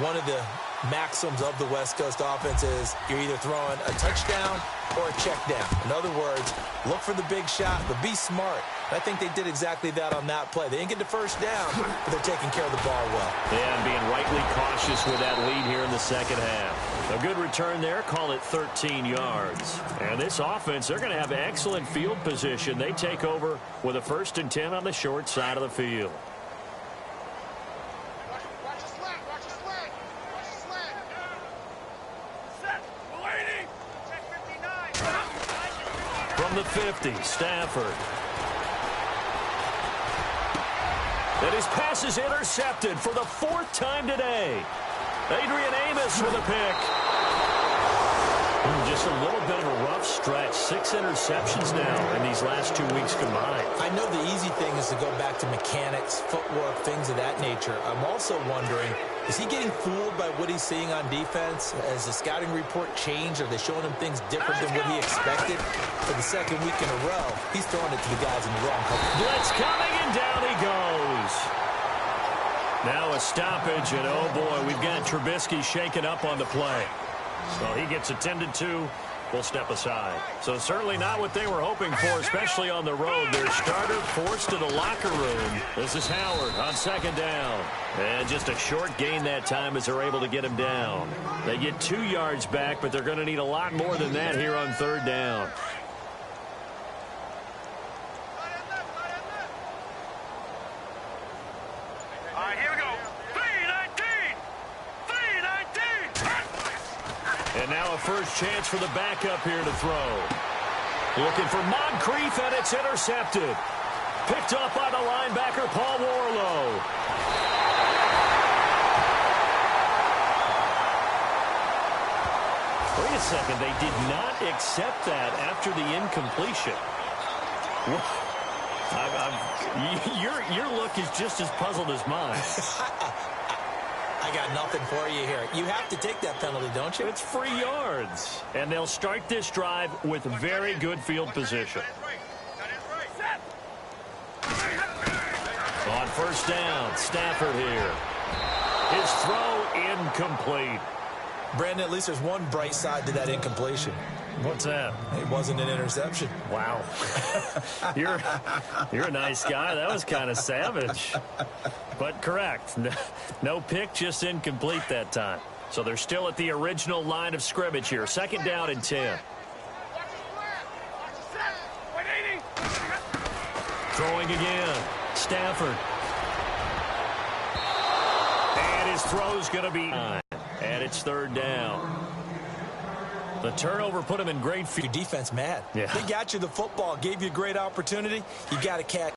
one of the maxims of the West Coast offense is you're either throwing a touchdown or a check down. In other words, look for the big shot, but be smart. I think they did exactly that on that play. They didn't get the 1st down, but they're taking care of the ball well. Yeah, and being rightly cautious with that lead here in the 2nd half. A good return there, call it 13 yards. And this offense, they're going to have excellent field position. They take over with a 1st and 10 on the short side of the field. From the 50, Stafford. And his pass is intercepted for the 4th time today. Adrian Amos with a pick. Just a little bit of a rough stretch. 6 interceptions now in these last 2 weeks combined. I know the easy thing is to go back to mechanics, footwork, things of that nature. I'm also wondering, is he getting fooled by what he's seeing on defense? Has the scouting report changed? Are they showing him things different than what he expected? For the 2nd week in a row, he's throwing it to the guys in the wrong cover. Blitz coming, and down he goes. Now a stoppage, and oh boy, we've got Trubisky shaken up on the play. So he gets attended to. We'll step aside. So certainly not what they were hoping for, especially on the road. Their starter forced to the locker room. This is Howard on 2nd down. And just a short gain that time as they're able to get him down. They get 2 yards back, but they're going to need a lot more than that here on 3rd down. All right, here we go. 3-19. 3-19. And now a first chance for the backup here to throw. Looking for Moncrief, and it's intercepted. Picked up by the linebacker, Paul Warlow. Wait a second, they did not accept that after the incompletion. Your look is just as puzzled as mine. I got nothing for you here. You have to take that penalty, don't you? It's free yards. And they'll start this drive with very good field position. On 1st down, Stafford here. His throw incomplete. Brandon, at least there's one bright side to that incompletion. What's that? It wasn't an interception. Wow. You're a nice guy. That was kind of savage. But correct. No pick, just incomplete that time. So they're still at the original line of scrimmage here. 2nd down and 10. Throwing again. Stafford. And his throw's going to be on. And it's 3rd down. The turnover put him in great field. Your defense mad. Yeah. They got you the football, gave you a great opportunity. You got to catch.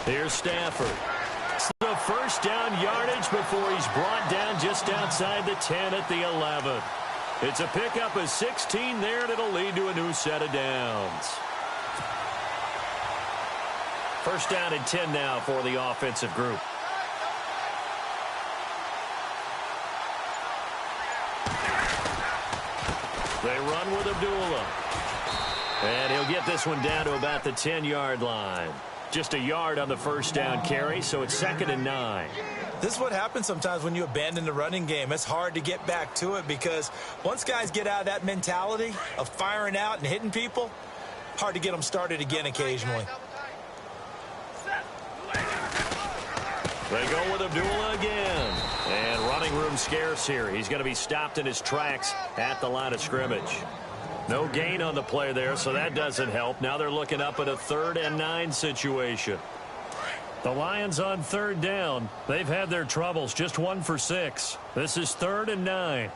Here's Stafford. The 1st down yardage before he's brought down just outside the 10 at the 11. It's a pickup of 16 there, and it'll lead to a new set of downs. 1st down and 10 now for the offensive group. They run with Abdullah. And he'll get this one down to about the 10-yard line. Just a yard on the 1st down carry, so it's 2nd and 9. This is what happens sometimes when you abandon the running game. It's hard to get back to it because once guys get out of that mentality of firing out and hitting people, hard to get them started again occasionally. They go with Abdullah again. And running room scarce here. He's going to be stopped in his tracks at the line of scrimmage. No gain on the play there, so that doesn't help. Now they're looking up at a 3rd and 9 situation. The Lions on 3rd down. They've had their troubles, just 1 for 6. This is 3rd and 9.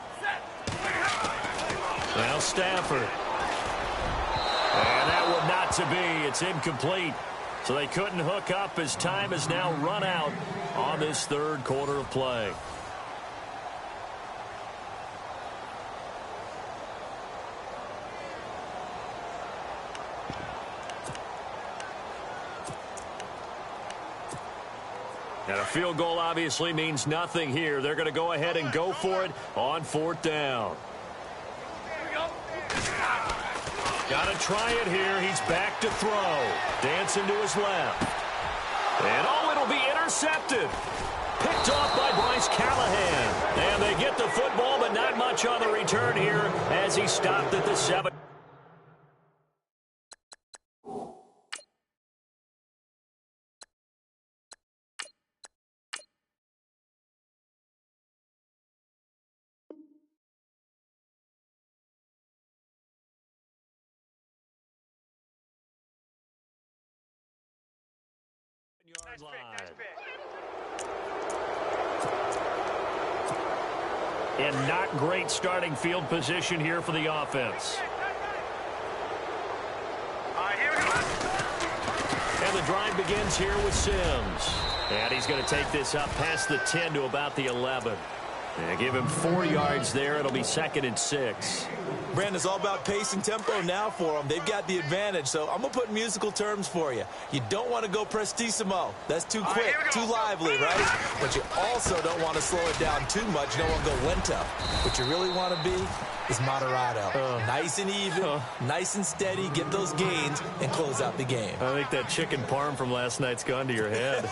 Now Stafford. And that one not to be. It's incomplete. So they couldn't hook up as time has now run out on this 3rd quarter of play. And a field goal obviously means nothing here. They're going to go ahead and go for it on 4th down. Got to try it here. He's back to throw. Dancing to his left. And oh, it'll be intercepted. Picked off by Bryce Callahan. And they get the football, but not much on the return here as he stopped at the 7. Yard line. And not great starting field position here for the offense. And the drive begins here with Sims. And he's going to take this up past the 10 to about the 11. And give him 4 yards there. It'll be 2nd and 6. Brandon, it's all about pace and tempo now for them. They've got the advantage, so I'm going to put musical terms for you. You don't want to go prestissimo. That's too quick, too lively, right? But you also don't want to slow it down too much. You don't want to go lento. What you really want to be is moderato. Nice and even, nice and steady, get those gains, and close out the game. I think that chicken parm from last night's gone to your head.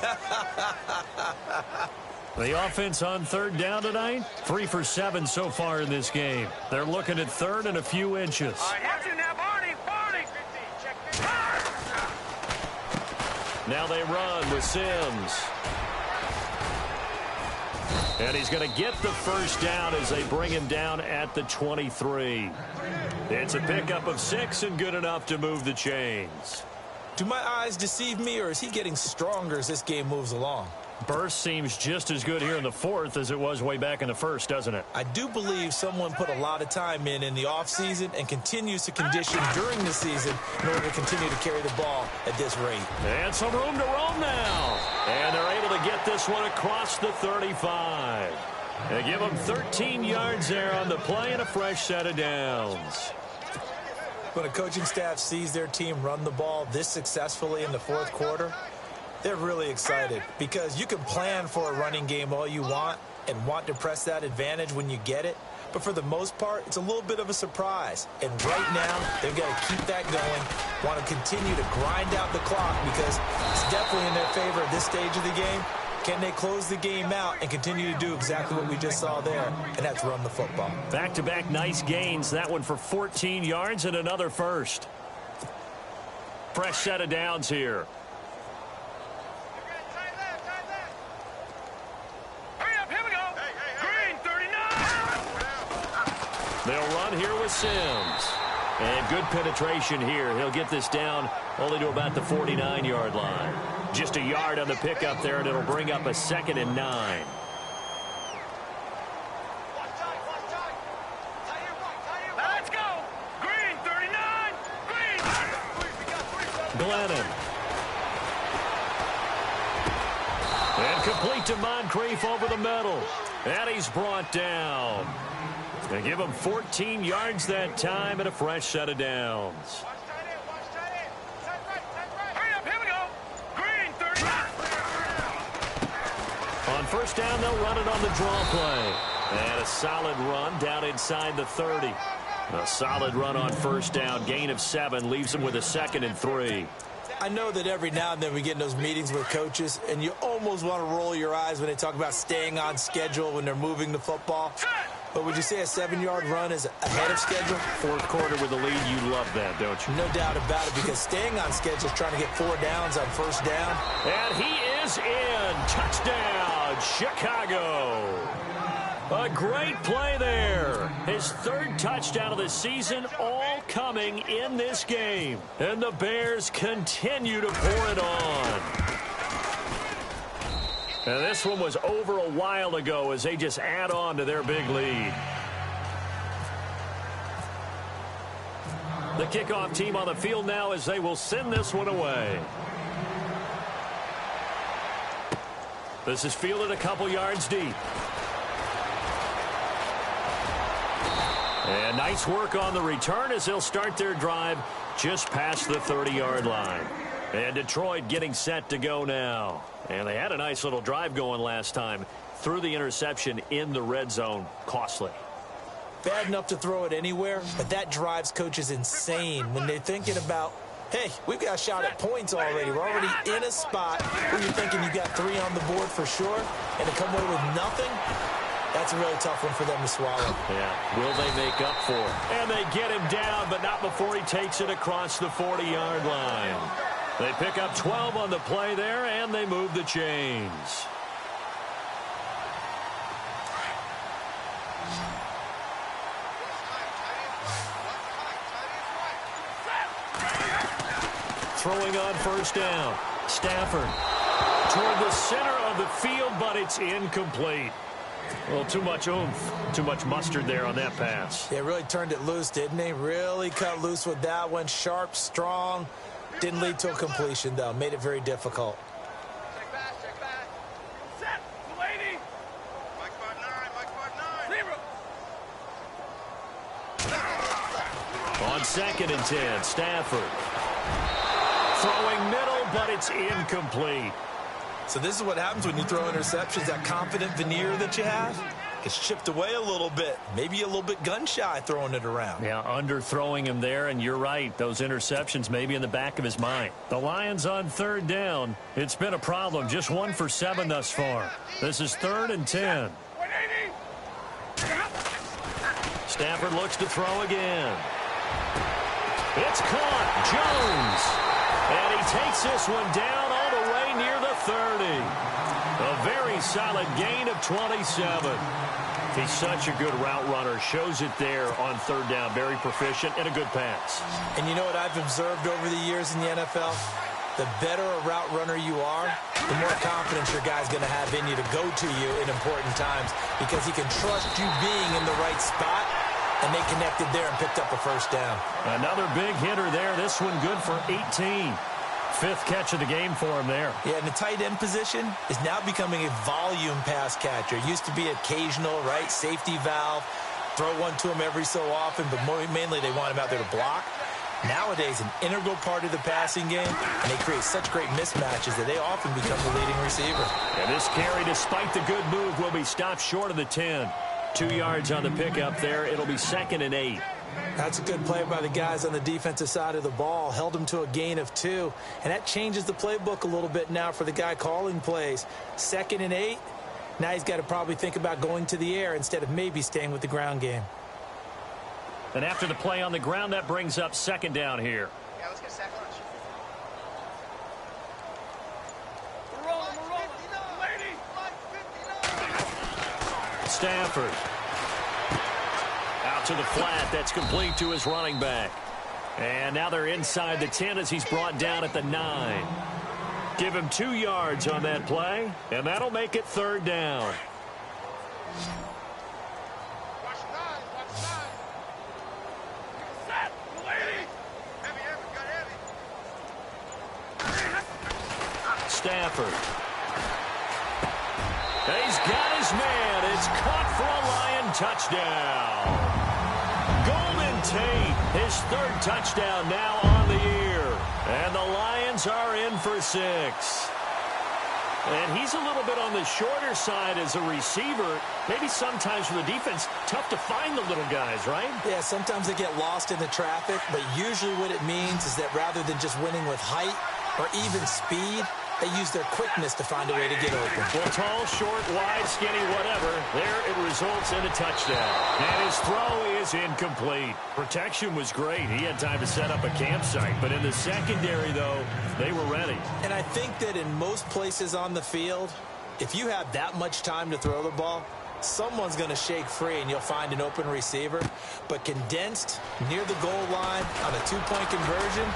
The offense on 3rd down tonight, 3 for 7 so far in this game. They're looking at 3rd and a few inches. Now they run with Sims. And he's going to get the 1st down as they bring him down at the 23. It's a pickup of 6 and good enough to move the chains. Do my eyes deceive me, or is he getting stronger as this game moves along? Burst seems just as good here in the 4th as it was way back in the 1st, doesn't it? I do believe someone put a lot of time in the offseason and continues to condition during the season in order to continue to carry the ball at this rate. And some room to roam now. And they're able to get this one across the 35. They give them 13 yards there on the play and a fresh set of downs. When a coaching staff sees their team run the ball this successfully in the 4th quarter, they're really excited because you can plan for a running game all you want and want to press that advantage when you get it. But for the most part, it's a little bit of a surprise. And right now, they've got to keep that going, want to continue to grind out the clock because it's definitely in their favor at this stage of the game. can they close the game out and continue to do exactly what we just saw there, and that's run the football. Back-to-back nice gains. That one for 14 yards and another first. Fresh set of downs here. Hurry up, here we go. Green, 39. They'll run here with Sims. And good penetration here. He'll get this down only to about the 49-yard line. Just a yard on the pickup there, and it'll bring up a 2nd and 9. Let's go. Green, 39. Green. Glennon. And complete to Moncrief over the middle. And he's brought down. They give him 14 yards that time and a fresh set of downs. Hurry up, here we go. Green, 39. On first down, they'll run it on the draw play. And a solid run down inside the 30. A solid run on first down. Gain of 7 leaves them with a 2nd and 3. I know that every now and then we get in those meetings with coaches, and you almost want to roll your eyes when they talk about staying on schedule when they're moving the football. But would you say a 7-yard run is ahead of schedule? Fourth quarter with the lead, you love that, don't you? No doubt about it, because staying on schedule is trying to get 4 downs on first down. And he is in. Touchdown, Chicago. A great play there. His 3rd touchdown of the season, all coming in this game. And the Bears continue to pour it on. And this one was over a while ago as they just add on to their big lead. The kickoff team on the field now as they will send this one away. This is fielded a couple yards deep. And nice work on the return as they'll start their drive just past the 30-yard line. And Detroit getting set to go now. And they had a nice little drive going last time. Threw the interception in the red zone. Costly. Bad enough to throw it anywhere, but that drives coaches insane when they're thinking about, hey, we've got a shot at points already. We're already in a spot where you're thinking you got 3 on the board for sure, and to come away with nothing, that's a really tough one for them to swallow. Yeah, will they make up for it? And they get him down, but not before he takes it across the 40-yard line. They pick up 12 on the play there, and they move the chains. Throwing on first down. Stafford toward the center of the field, but it's incomplete. Well, too much oomph, too much mustard there on that pass. They really turned it loose, didn't they? Really cut loose with that one. Sharp, strong. Didn't lead to a completion, though. Made it very difficult. Check back. Set, lady. Mike 5-9. On 2nd and 10, Stafford. Throwing middle, but it's incomplete. So this is what happens when you throw interceptions. That confident veneer that you have gets chipped away a little bit. Maybe a little bit gun-shy throwing it around. Yeah, underthrowing him there, and you're right. Those interceptions may be in the back of his mind. The Lions on 3rd down. It's been a problem. Just 1 for 7 thus far. This is 3rd and 10. 180. Stafford looks to throw again. It's caught. Jones. And he takes this one down all the way near the 30. A very solid gain of 27. He's such a good route runner. Shows it there on 3rd down. Very proficient and a good pass. And you know what I've observed over the years in the NFL? The better a route runner you are, the more confidence your guy's going to have in you to go to you in important times because he can trust you being in the right spot, and they connected there and picked up a first down. Another big hitter there. This one good for 18. 5th catch of the game for him there. Yeah, and the tight end position is now becoming a volume pass catcher. It used to be occasional, right? Safety valve. Throw one to him every so often, but mainly they want him out there to block. Nowadays, an integral part of the passing game, and they create such great mismatches that they often become the leading receiver. And this carry, despite the good move, will be stopped short of the 10. 2 yards on the pickup there. It'll be 2nd and 8. That's a good play by the guys on the defensive side of the ball. Held them to a gain of 2. And that changes the playbook a little bit now for the guy calling plays. 2nd and 8. Now he's got to probably think about going to the air instead of maybe staying with the ground game. And after the play on the ground, that brings up 2nd down here. Yeah, let's get sack lunch. Stafford. Out to the flat. That's complete to his running back. And now they're inside the 10 as he's brought down at the 9. Give him 2 yards on that play, and that'll make it 3rd down. Stafford. He's got his man. It's caught for a Lion touchdown. Golden Tate, his 3rd touchdown now on the year. And the Lions are in for 6. And he's a little bit on the shorter side as a receiver. Maybe sometimes for the defense, tough to find the little guys, right? Yeah, sometimes they get lost in the traffic, but usually what it means is that rather than just winning with height or even speed, they use their quickness to find a way to get open. Well, tall, short, wide, skinny, whatever. There it results in a touchdown. And his throw is incomplete. Protection was great. He had time to set up a campsite. But in the secondary, though, they were ready. And I think that in most places on the field, if you have that much time to throw the ball, someone's going to shake free and you'll find an open receiver. But condensed near the goal line on a 2-point conversion,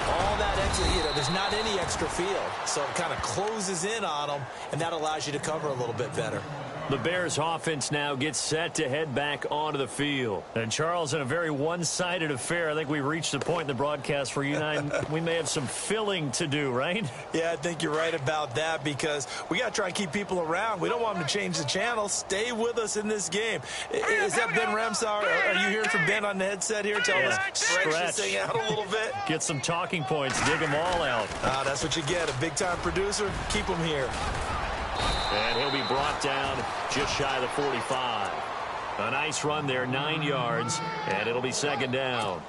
all that extra, there's not any extra field. So it kind of closes in on them, and that allows you to cover a little bit better. The Bears offense now gets set to head back onto the field. And Charles, in a very one-sided affair, I think we reached the point in the broadcast where you and I, we may have some filling to do, right? Yeah, I think you're right about that because we got to try and keep people around. We don't want them to change the channel. Stay with us in this game. Is that Ben Ramsar? Are you hearing from Ben on the headset here? Tell us stretch this thing out a little bit. Get some talking points. Dig them all out. That's what you get. A big-time producer. Keep them here. And he'll be brought down just shy of the 45. A nice run there, 9 yards, and it'll be 2nd down.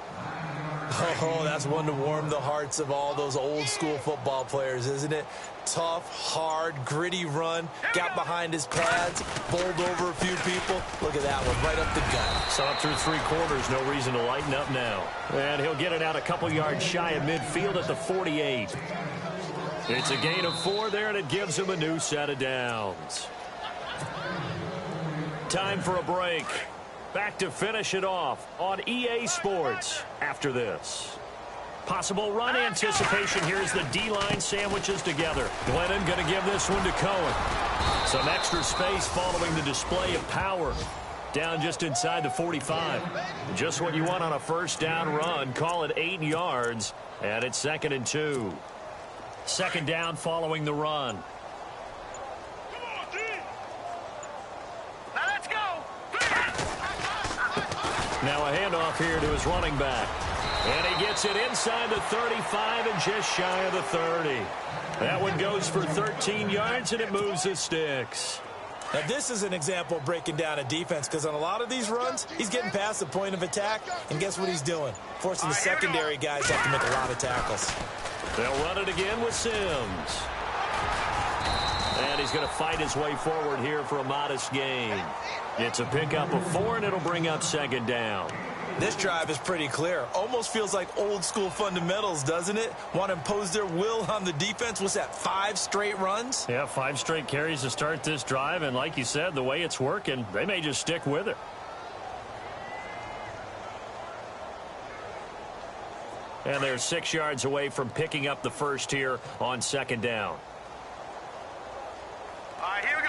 Oh, that's one to warm the hearts of all those old-school football players, isn't it? Tough, hard, gritty run, got behind his pads, bowled over a few people. Look at that one, right up the gut. So up through 3 quarters, no reason to lighten up now. And he'll get it out a couple yards shy of midfield at the 48. It's a gain of 4 there, and it gives him a new set of downs. Time for a break. Back to finish it off on EA Sports after this. Possible run anticipation here as the D-line sandwiches together. Glennon going to give this one to Cohen. Some extra space following the display of power. Down just inside the 45. Just what you want on a 1st down run. Call it 8 yards, and it's 2nd and 2. 2nd down following the run. Now let's go. Now a handoff here to his running back. And he gets it inside the 35 and just shy of the 30. That one goes for 13 yards, and it moves the sticks. Now, this is an example of breaking down a defense because on a lot of these runs, he's getting past the point of attack, and guess what he's doing? Forcing the secondary guys to have to make a lot of tackles. They'll run it again with Sims. And he's going to fight his way forward here for a modest gain. It's a pickup of 4, and it'll bring up 2nd down. This drive is pretty clear. Almost feels like old-school fundamentals, doesn't it? Want to impose their will on the defense. What's that, 5 straight runs? Yeah, 5 straight carries to start this drive, and like you said, the way it's working, they may just stick with it. And they're 6 yards away from picking up the first here on 2nd down. All right, here we